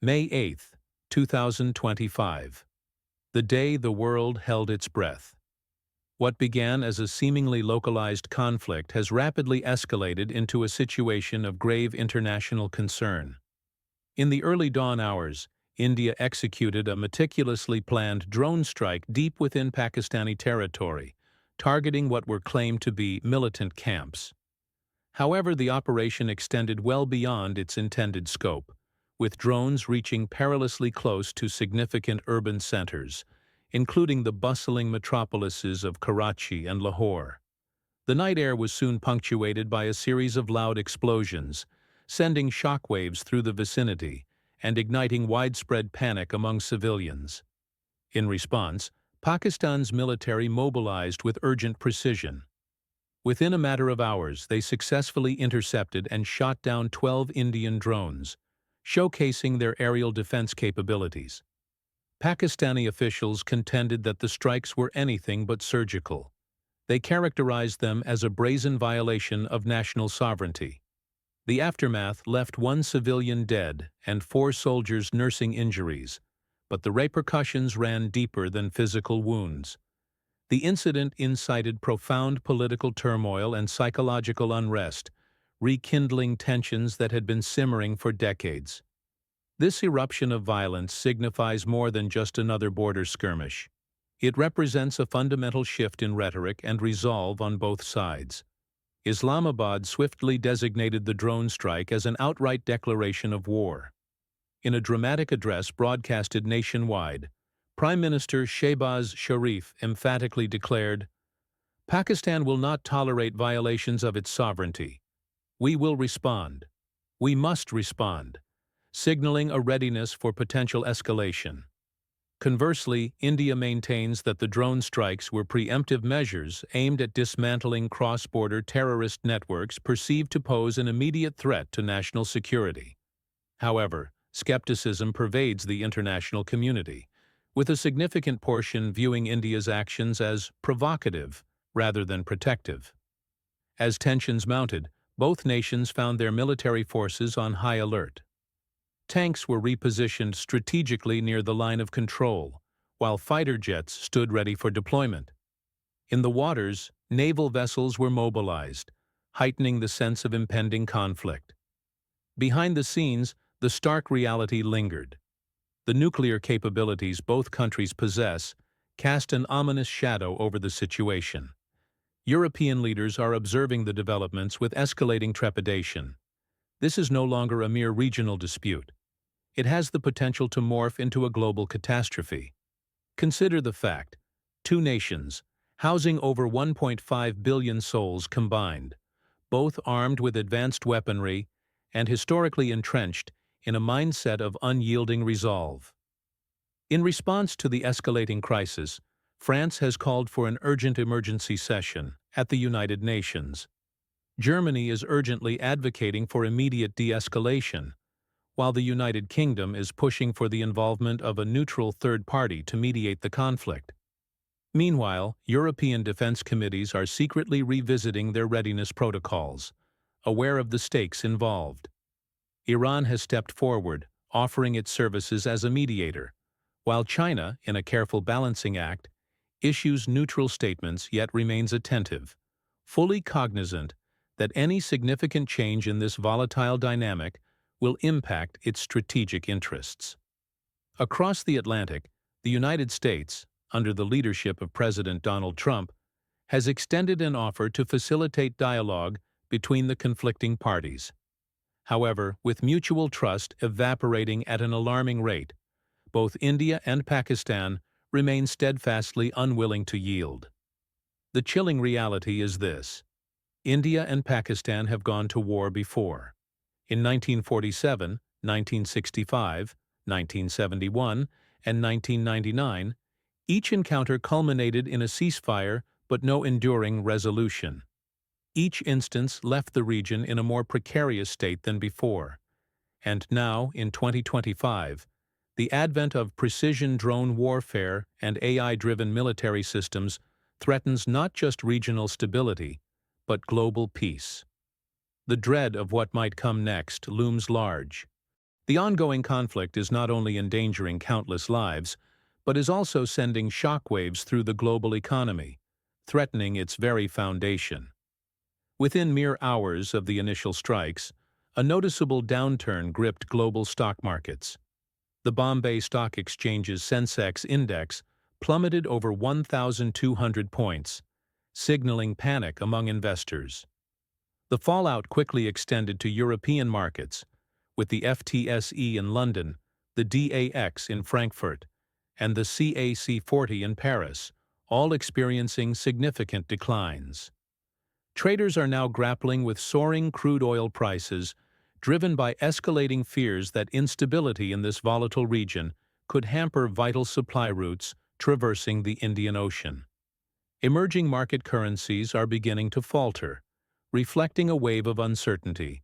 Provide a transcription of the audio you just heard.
May 8, 2025. The day the world held its breath. What began as a seemingly localized conflict has rapidly escalated into a situation of grave international concern. In the early dawn hours, India executed a meticulously planned drone strike deep within Pakistani territory, targeting what were claimed to be militant camps. However, the operation extended well beyond its intended scope, with drones reaching perilously close to significant urban centers, including the bustling metropolises of Karachi and Lahore. The night air was soon punctuated by a series of loud explosions, sending shockwaves through the vicinity and igniting widespread panic among civilians. In response, Pakistan's military mobilized with urgent precision. Within a matter of hours, they successfully intercepted and shot down 12 Indian drones, showcasing their aerial defense capabilities. Pakistani officials contended that the strikes were anything but surgical. They characterized them as a brazen violation of national sovereignty. The aftermath left one civilian dead and 4 soldiers nursing injuries, but the repercussions ran deeper than physical wounds. The incident incited profound political turmoil and psychological unrest, rekindling tensions that had been simmering for decades. This eruption of violence signifies more than just another border skirmish. It represents a fundamental shift in rhetoric and resolve on both sides. Islamabad swiftly designated the drone strike as an outright declaration of war. In a dramatic address broadcasted nationwide, Prime Minister Shehbaz Sharif emphatically declared, "Pakistan will not tolerate violations of its sovereignty. We will respond. We must respond," signaling a readiness for potential escalation. Conversely, India maintains that the drone strikes were preemptive measures aimed at dismantling cross-border terrorist networks perceived to pose an immediate threat to national security. However, skepticism pervades the international community, with a significant portion viewing India's actions as provocative rather than protective. As tensions mounted, both nations found their military forces on high alert. Tanks were repositioned strategically near the line of control, while fighter jets stood ready for deployment. In the waters, naval vessels were mobilized, heightening the sense of impending conflict. Behind the scenes, the stark reality lingered. The nuclear capabilities both countries possess cast an ominous shadow over the situation. European leaders are observing the developments with escalating trepidation. This is no longer a mere regional dispute. It has the potential to morph into a global catastrophe. Consider the fact: 2 nations, housing over 1.5 billion souls combined, both armed with advanced weaponry and historically entrenched in a mindset of unyielding resolve. In response to the escalating crisis, France has called for an urgent emergency session at the United Nations. Germany is urgently advocating for immediate de-escalation, while the United Kingdom is pushing for the involvement of a neutral third party to mediate the conflict. Meanwhile, European defense committees are secretly revisiting their readiness protocols, aware of the stakes involved. Iran has stepped forward, offering its services as a mediator, while China, in a careful balancing act, issues neutral statements yet remains attentive, fully cognizant that any significant change in this volatile dynamic will impact its strategic interests. Across the Atlantic, the United States, under the leadership of President Donald Trump, has extended an offer to facilitate dialogue between the conflicting parties. However, with mutual trust evaporating at an alarming rate, both India and Pakistan remain steadfastly unwilling to yield. The chilling reality is this: India and Pakistan have gone to war before. In 1947, 1965, 1971, and 1999, each encounter culminated in a ceasefire but no enduring resolution. Each instance left the region in a more precarious state than before. And now, in 2025, the advent of precision drone warfare and AI-driven military systems threatens not just regional stability, but global peace. The dread of what might come next looms large. The ongoing conflict is not only endangering countless lives, but is also sending shockwaves through the global economy, threatening its very foundation. Within mere hours of the initial strikes, a noticeable downturn gripped global stock markets. The Bombay Stock Exchange's Sensex index plummeted over 1,200 points, signaling panic among investors. The fallout quickly extended to European markets, with the FTSE in London, the DAX in Frankfurt, and the CAC 40 in Paris, all experiencing significant declines. Traders are now grappling with soaring crude oil prices, driven by escalating fears that instability in this volatile region could hamper vital supply routes traversing the Indian Ocean. Emerging market currencies are beginning to falter, reflecting a wave of uncertainty.